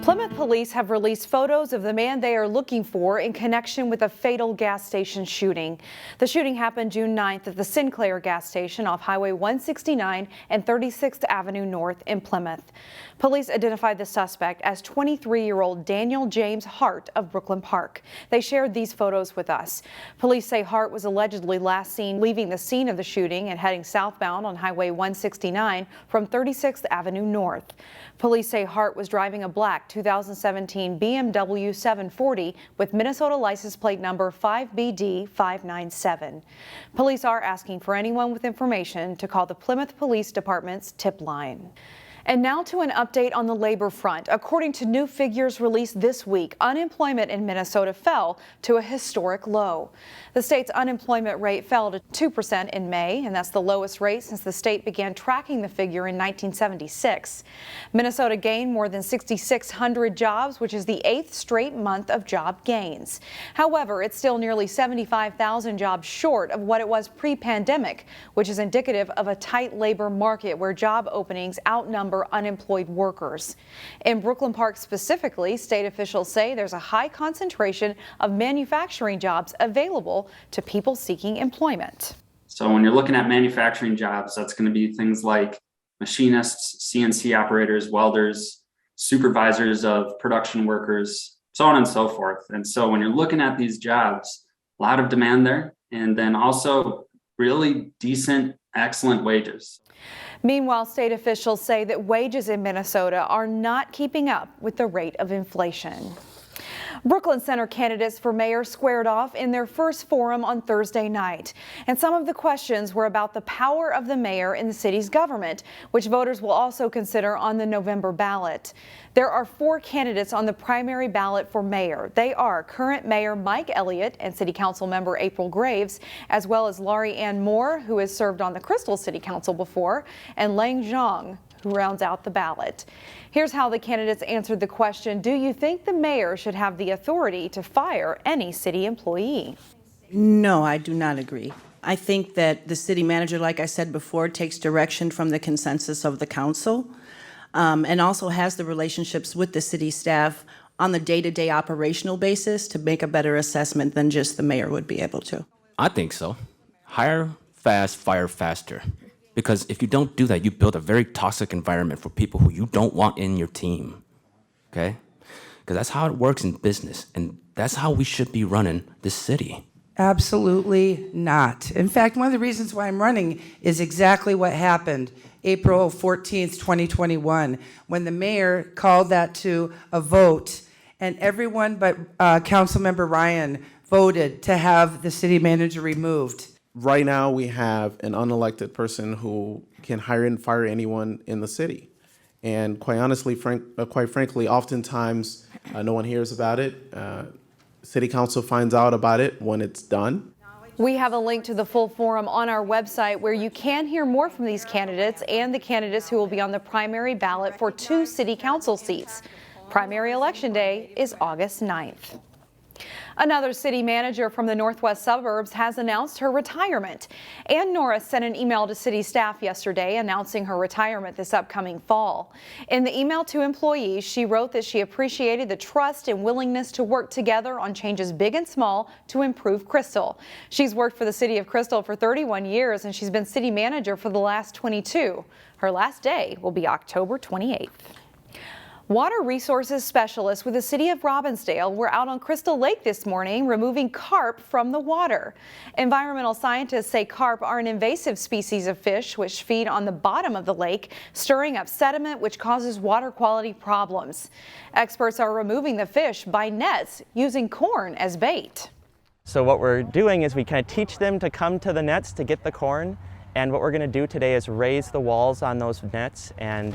Plymouth police have released photos of the man they are looking for in connection with a fatal gas station shooting. The shooting happened June 9th at the Sinclair gas station off Highway 169 and 36th Avenue North in Plymouth. Police identified the suspect as 23-year-old Daniel James Hart of Brooklyn Park. They shared these photos with us. Police say Hart was allegedly last seen leaving the scene of the shooting and heading southbound on Highway 169 from 36th Avenue North. Police say Hart was driving a black 2017 BMW 740 with Minnesota license plate number 5BD597. Police are asking for anyone with information to call the Plymouth Police Department's tip line. And now to an update on the labor front. According to new figures released this week, unemployment in Minnesota fell to a historic low. The state's unemployment rate fell to 2% in May, and that's the lowest rate since the state began tracking the figure in 1976. Minnesota gained more than 6,600 jobs, which is the 8th straight month of job gains. However, it's still nearly 75,000 jobs short of what it was pre-pandemic, which is indicative of a tight labor market where job openings outnumber unemployed workers. In Brooklyn Park specifically, state officials say there's a high concentration of manufacturing jobs available to people seeking employment. So when you're looking at manufacturing jobs, that's going to be things like machinists, CNC operators, welders, supervisors of production workers, so on and so forth. And so when you're looking at these jobs, a lot of demand there, and then also really decent, excellent wages. Meanwhile, state officials say that wages in Minnesota are not keeping up with the rate of inflation. Brooklyn Center candidates for mayor squared off in their first forum on Thursday night. And some of the questions were about the power of the mayor in the city's government, which voters will also consider on the November ballot. There are 4 candidates on the primary ballot for mayor. They are current Mayor Mike Elliott and City Council member April Graves, as well as Laurie Ann Moore, who has served on the Crystal City Council before, and Lang Zhang, who rounds out the ballot. Here's how the candidates answered the question, do you think the mayor should have the authority to fire any city employee? No, I do not agree. I think that the city manager, like I said before, takes direction from the consensus of the council and also has the relationships with the city staff on the day-to-day operational basis to make a better assessment than just the mayor would be able to. I think so. Hire fast, fire faster. Because if you don't do that, you build a very toxic environment for people who you don't want in your team, okay? Because that's how it works in business, and that's how we should be running this city. Absolutely not. In fact, one of the reasons why I'm running is exactly what happened April 14th, 2021, when the mayor called that to a vote, and everyone but Councilmember Ryan voted to have the city manager removed. Right now, we have an unelected person who can hire and fire anyone in the city. And quite honestly, quite frankly, oftentimes no one hears about it. City Council finds out about it when it's done. We have a link to the full forum on our website where you can hear more from these candidates and the candidates who will be on the primary ballot for 2 city council seats. Primary election day is August 9th. Another city manager from the northwest suburbs has announced her retirement. Ann Norris sent an email to city staff yesterday announcing her retirement this upcoming fall. In the email to employees, she wrote that she appreciated the trust and willingness to work together on changes big and small to improve Crystal. She's worked for the city of Crystal for 31 years and she's been city manager for the last 22. Her last day will be October 28th. Water resources specialists with the city of Robbinsdale were out on Crystal Lake this morning removing carp from the water. Environmental scientists say carp are an invasive species of fish which feed on the bottom of the lake, stirring up sediment which causes water quality problems. Experts are removing the fish by nets using corn as bait. So what we're doing is we kind of teach them to come to the nets to get the corn. And what we're going to do today is raise the walls on those nets and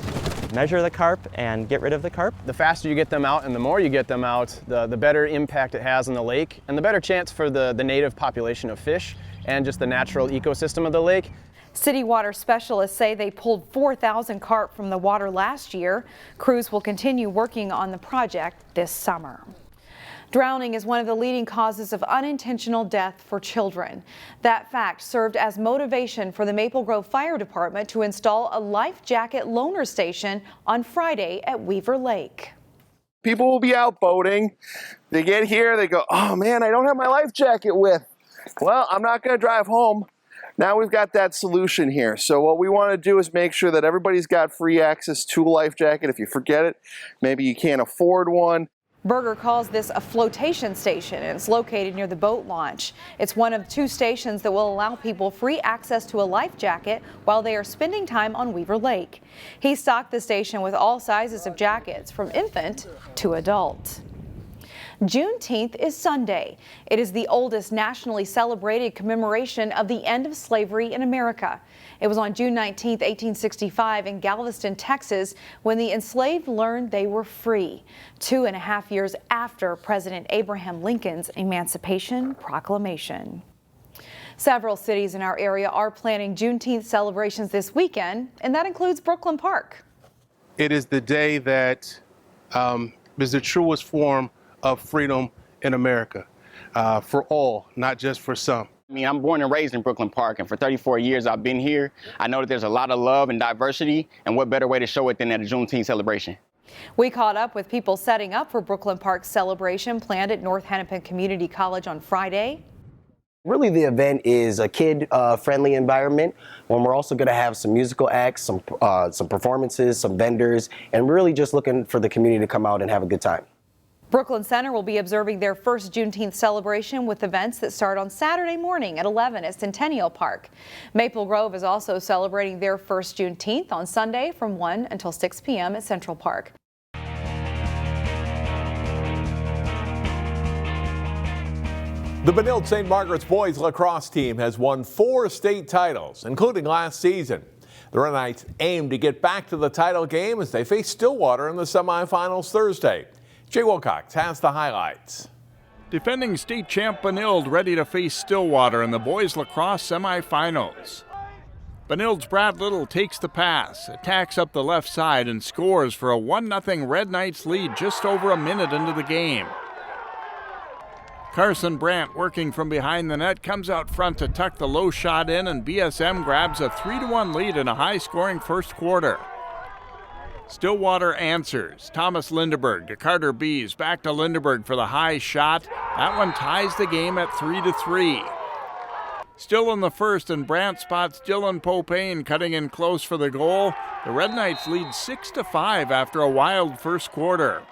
measure the carp and get rid of the carp. The faster you get them out and the more you get them out, the better impact it has on the lake and the better chance for the native population of fish and just the natural ecosystem of the lake. City water specialists say they pulled 4,000 carp from the water last year. Crews will continue working on the project this summer. Drowning is one of the leading causes of unintentional death for children. That fact served as motivation for the Maple Grove Fire Department to install a life jacket loaner station on Friday at Weaver Lake. People will be out boating. They get here, they go, oh man, I don't have my life jacket with. Well, I'm not going to drive home. Now we've got that solution here. So what we want to do is make sure that everybody's got free access to a life jacket. If you forget it, maybe you can't afford one. Berger calls this a flotation station, and it's located near the boat launch. It's one of 2 stations that will allow people free access to a life jacket while they are spending time on Weaver Lake. He stocked the station with all sizes of jackets, from infant to adult. Juneteenth is Sunday. It is the oldest nationally celebrated commemoration of the end of slavery in America. It was on June 19, 1865 in Galveston, Texas, when the enslaved learned they were free, 2.5 years after President Abraham Lincoln's Emancipation Proclamation. Several cities in our area are planning Juneteenth celebrations this weekend, and that includes Brooklyn Park. It is the day that is the truest form of freedom in America, for all, not just for some. I mean, I'm born and raised in Brooklyn Park, and for 34 years I've been here. I know that there's a lot of love and diversity, and what better way to show it than at a Juneteenth celebration? We caught up with people setting up for Brooklyn Park's celebration planned at North Hennepin Community College on Friday. Really, the event is a kid-friendly environment when we're also going to have some musical acts, some performances, some vendors, and really just looking for the community to come out and have a good time. Brooklyn Center will be observing their first Juneteenth celebration with events that start on Saturday morning at 11 at Centennial Park. Maple Grove is also celebrating their first Juneteenth on Sunday from 1 until 6 p.m. at Central Park. The Benilde-St. Margaret's boys lacrosse team has won 4 state titles, including last season. The Red Knights aim to get back to the title game as they face Stillwater in the semifinals Thursday. Jay Wilcox has the highlights. Defending state champ Benilde ready to face Stillwater in the boys lacrosse semifinals. Benilde's Brad Little takes the pass, attacks up the left side, and scores for a 1-0 Red Knights lead just over a minute into the game. Carson Brandt, working from behind the net, comes out front to tuck the low shot in, and BSM grabs a 3-1 lead in a high-scoring first quarter. Stillwater answers. Thomas Lindeberg to Carter Bees, back to Lindeberg for the high shot. That one ties the game at 3-3. Still in the first, and Brandt spots Dylan Popane cutting in close for the goal. The Red Knights lead 6-5 after a wild first quarter.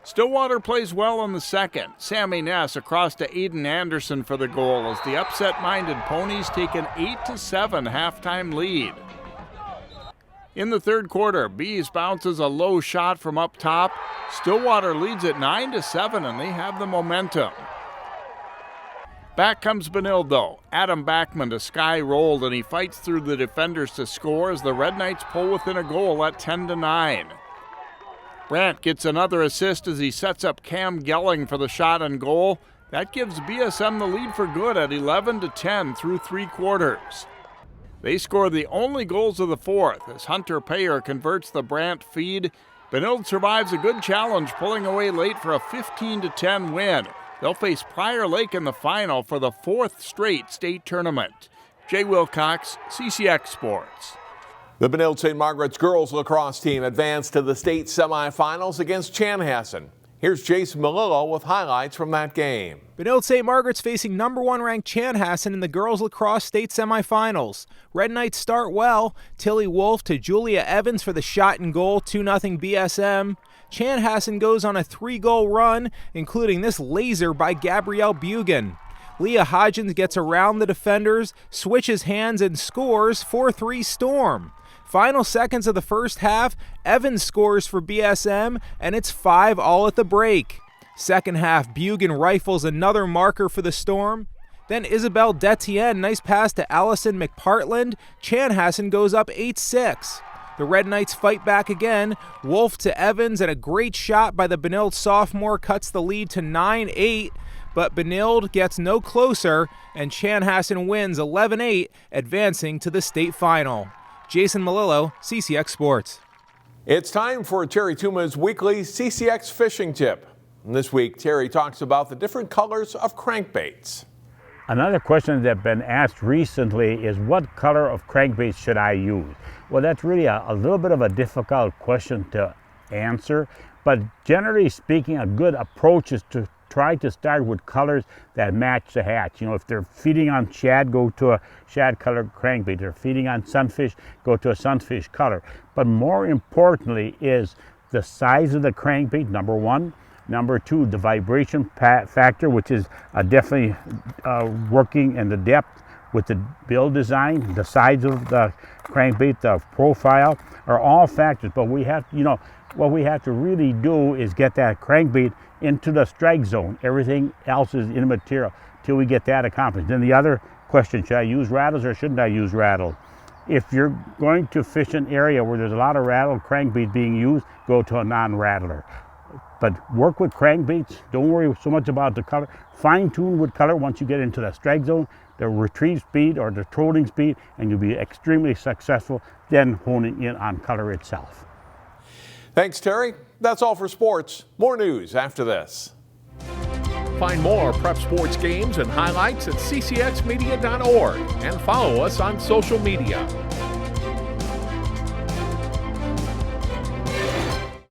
Stillwater plays well in the second. Sammy Ness across to Aiden Anderson for the goal as the upset-minded Ponies take an 8-7 halftime lead. In the third quarter, Bees bounces a low shot from up top. Stillwater leads at 9-7, and they have the momentum. Back comes Benilde, though. Adam Backman to Sky rolled, and he fights through the defenders to score as the Red Knights pull within a goal at 10-9. Brandt gets another assist as he sets up Cam Gelling for the shot and goal. That gives BSM the lead for good at 11-10 through 3 quarters. They score the only goals of the fourth as Hunter Payer converts the Brandt feed. Benilde survives a good challenge, pulling away late for a 15-10 win. They'll face Prior Lake in the final for the 4th straight state tournament. Jay Wilcox, CCX Sports. The Benilde-St. Margaret's girls lacrosse team advanced to the state semifinals against Chanhassen. Here's Jason Melillo with highlights from that game. Benilde-St. Margaret's facing number 1 ranked Chanhassen in the girls lacrosse state semifinals. Red Knights start well. Tilly Wolf to Julia Evans for the shot and goal, 2-0 BSM. Chanhassen goes on a 3-goal run, including this laser by Gabrielle Bugan. Leah Hodgins gets around the defenders, switches hands and scores 4-3 Storm. Final seconds of the first half, Evans scores for BSM, and it's 5-all at the break. Second half, Bugan rifles another marker for the Storm. Then Isabel Detienne, nice pass to Allison McPartland. Chanhassen goes up 8-6. The Red Knights fight back again. Wolf to Evans, and a great shot by the Benilde sophomore cuts the lead to 9-8. But Benilde gets no closer, and Chanhassen wins 11-8, advancing to the state final. Jason Melillo, CCX Sports. It's time for Terry Tuma's weekly CCX fishing tip. And this week, Terry talks about the different colors of crankbaits. Another question that's been asked recently is, what color of crankbait should I use? Well, that's really a little bit of a difficult question to answer. But generally speaking, a good approach is to try to start with colors that match the hatch. You know, if they're feeding on shad, go to a shad colored crankbait. If they're feeding on sunfish, go to a sunfish color. But more importantly is the size of the crankbait, number one. Number two, the vibration factor, which is definitely working in the depth with the bill design, the size of the crankbait, the profile, are all factors. But we have, you know, what we have to really do is get that crankbait into the strike zone. Everything else is immaterial till we get that accomplished. Then the other question, should I use rattles or shouldn't I use rattles? If you're going to fish an area where there's a lot of rattle crankbait being used, go to a non-rattler. But work with crankbaits, don't worry so much about the color. Fine tune with color once you get into the strike zone, the retrieve speed or the trolling speed, and you'll be extremely successful then honing in on color itself. Thanks, Terry. That's all for sports. More news after this. Find more prep sports games and highlights at ccxmedia.org and follow us on social media.